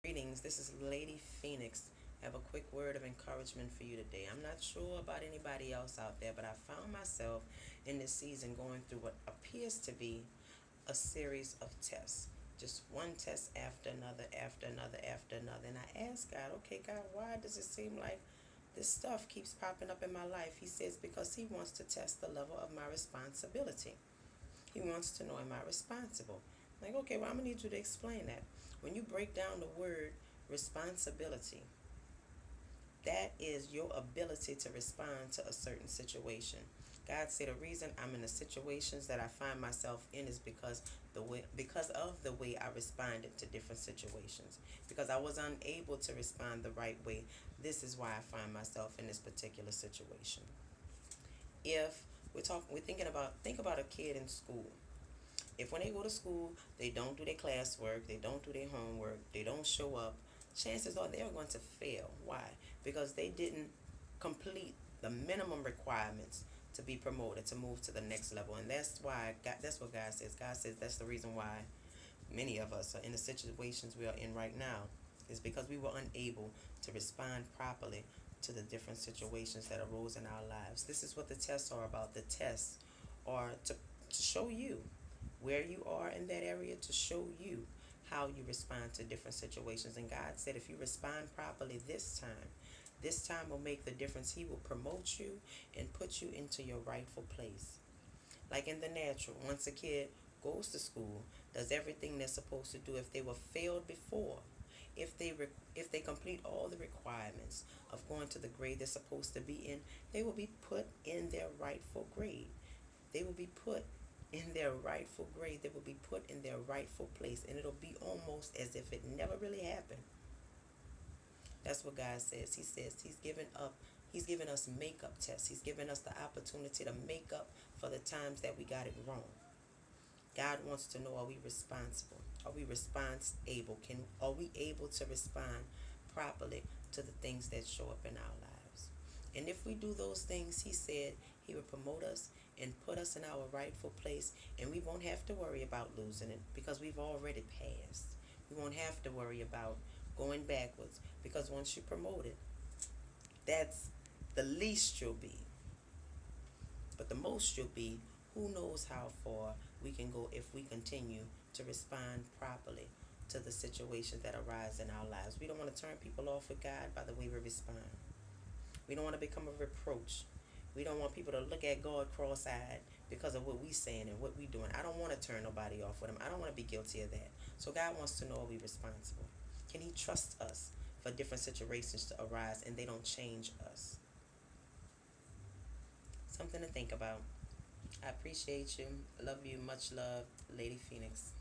Greetings, this is Lady Phoenix. I have a quick word of encouragement for you today. I'm not sure about anybody else out there, but I found myself in this season going through what appears to be a series of tests. Just one test after another, after another, after another. And I asked God, okay, God, why does it seem like this stuff keeps popping up in my life? He says, because He wants to test the level of my responsibility. He wants to know, am I responsible? Like, okay, well, I'm going to need you to explain that. When you break down the word responsibility, that is your ability to respond to a certain situation. God said the reason I'm in the situations that I find myself in is because of the way I responded to different situations. Because I was unable to respond the right way. This is why I find myself in this particular situation. If think about a kid in school. If when they go to school, they don't do their classwork, they don't do their homework, they don't show up, chances are they're going to fail. Why? Because they didn't complete the minimum requirements to be promoted, to move to the next level. And that's what God says. God says that's the reason why many of us are in the situations we are in right now, is because we were unable to respond properly to the different situations that arose in our lives. This is what the tests are about. The tests are to show you where you are in that area, to show you how you respond to different situations. And God said if you respond properly this time will make the difference. He will promote you and put you into your rightful place. Like in the natural, once a kid goes to school, does everything they're supposed to do, if they were failed before, if they complete all the requirements of going to the grade they're supposed to be in, they will be put in their rightful grade. They will be put in their rightful grade. They will be put in their rightful place, and it'll be almost as if it never really happened. That's what God says. He says He's given us makeup tests. He's given us the opportunity to make up for the times that we got it wrong. God wants to know, are we responsible? Are we response able? Are we able to respond properly to the things that show up in our lives? And if we do those things, He said He will promote us and put us in our rightful place, and we won't have to worry about losing it because we've already passed. We won't have to worry about going backwards because once you're promoted, that's the least you'll be. But the most you'll be, who knows how far we can go if we continue to respond properly to the situations that arise in our lives. We don't want to turn people off with God by the way we respond. We don't want to become a reproach. We don't want people to look at God cross-eyed because of what we saying and what we doing. I don't want to turn nobody off with Him. I don't want to be guilty of that. So God wants to know, are we responsible? Can He trust us for different situations to arise and they don't change us? Something to think about. I appreciate you. I love you. Much love, Lady Phoenix.